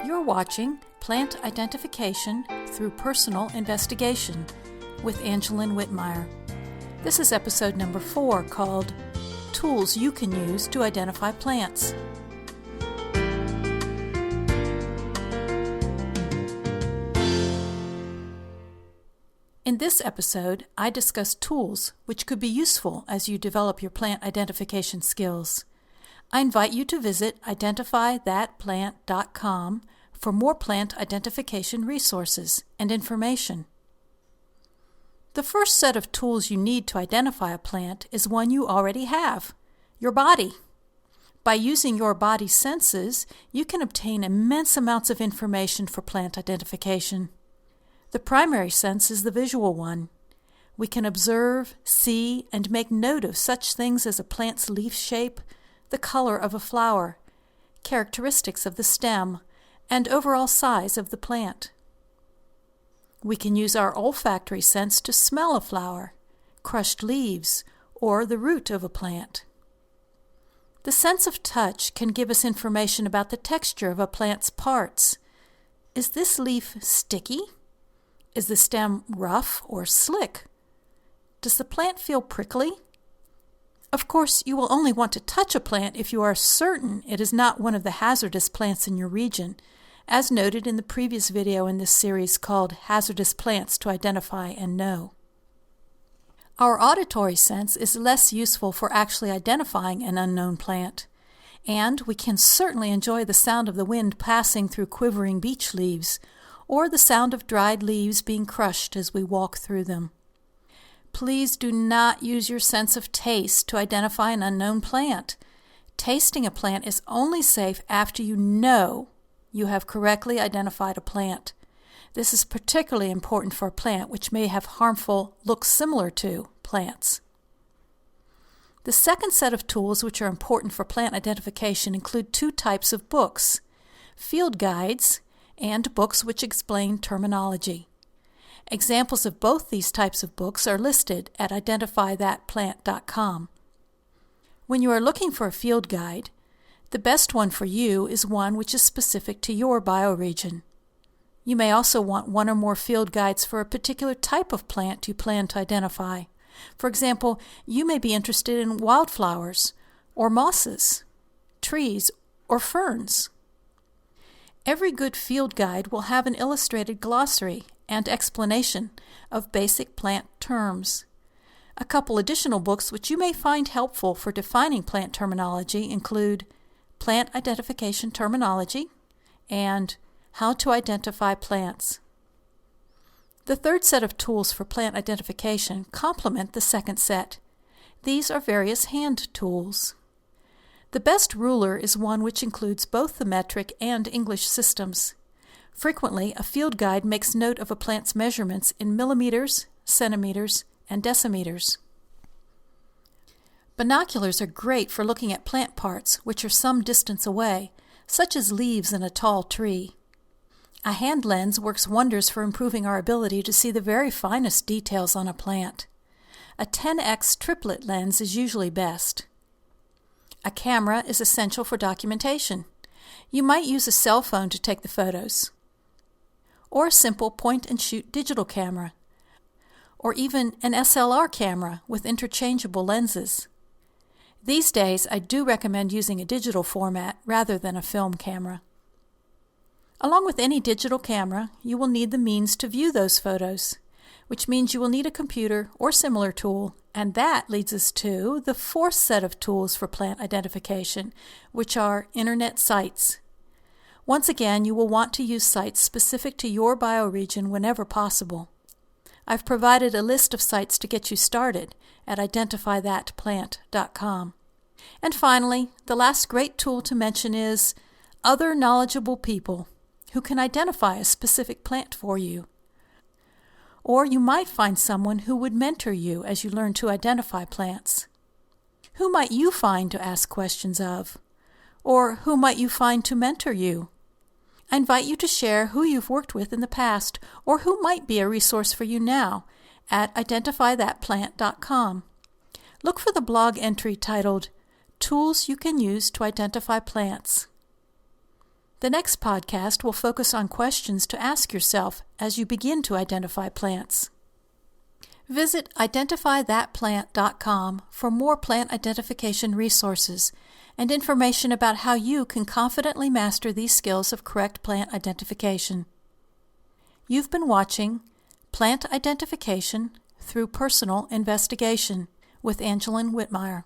You're watching Plant Identification Through Personal Investigation with Angeline Whitmire. This is episode number 4 called Tools You Can Use to Identify Plants. In this episode, I discuss tools which could be useful as you develop your plant identification skills. I invite you to visit identifythatplant.com for more plant identification resources and information. The first set of tools you need to identify a plant is one you already have, your body. By using your body's senses, you can obtain immense amounts of information for plant identification. The primary sense is the visual one. We can observe, see, and make note of such things as a plant's leaf shape, the color of a flower, characteristics of the stem, and overall size of the plant. We can use our olfactory sense to smell a flower, crushed leaves, or the root of a plant. The sense of touch can give us information about the texture of a plant's parts. Is this leaf sticky? Is the stem rough or slick? Does the plant feel prickly? Of course, you will only want to touch a plant if you are certain it is not one of the hazardous plants in your region, as noted in the previous video in this series called Hazardous Plants to Identify and Know. Our auditory sense is less useful for actually identifying an unknown plant, and we can certainly enjoy the sound of the wind passing through quivering beech leaves, or the sound of dried leaves being crushed as we walk through them. Please do not use your sense of taste to identify an unknown plant. Tasting a plant is only safe after you know you have correctly identified a plant. This is particularly important for a plant which may have harmful looks similar to plants. The second set of tools which are important for plant identification include 2 types of books: field guides and books which explain terminology. Examples of both these types of books are listed at identifythatplant.com. When you are looking for a field guide, the best one for you is one which is specific to your bioregion. You may also want one or more field guides for a particular type of plant you plan to identify. For example, you may be interested in wildflowers, or mosses, trees, or ferns. Every good field guide will have an illustrated glossary and explanation of basic plant terms. A couple additional books which you may find helpful for defining plant terminology include Plant Identification Terminology and How to Identify Plants. The third set of tools for plant identification complement the second set. These are various hand tools. The best ruler is one which includes both the metric and English systems. Frequently, a field guide makes note of a plant's measurements in millimeters, centimeters, and decimeters. Binoculars are great for looking at plant parts which are some distance away, such as leaves in a tall tree. A hand lens works wonders for improving our ability to see the very finest details on a plant. A 10x triplet lens is usually best. A camera is essential for documentation. You might use a cell phone to take the photos, or a simple point-and-shoot digital camera, or even an SLR camera with interchangeable lenses. These days, I do recommend using a digital format rather than a film camera. Along with any digital camera, you will need the means to view those photos, which means you will need a computer or similar tool, and that leads us to the fourth set of tools for plant identification, which are internet sites. Once again, you will want to use sites specific to your bioregion whenever possible. I've provided a list of sites to get you started at identifythatplant.com. And finally, the last great tool to mention is other knowledgeable people who can identify a specific plant for you. Or you might find someone who would mentor you as you learn to identify plants. Who might you find to ask questions of? Or who might you find to mentor you? I invite you to share who you've worked with in the past or who might be a resource for you now at identifythatplant.com. Look for the blog entry titled Tools You Can Use to Identify Plants. The next podcast will focus on questions to ask yourself as you begin to identify plants. Visit identifythatplant.com for more plant identification resources and information about how you can confidently master these skills of correct plant identification. You've been watching Plant Identification Through Personal Investigation with Angeline Whitmire.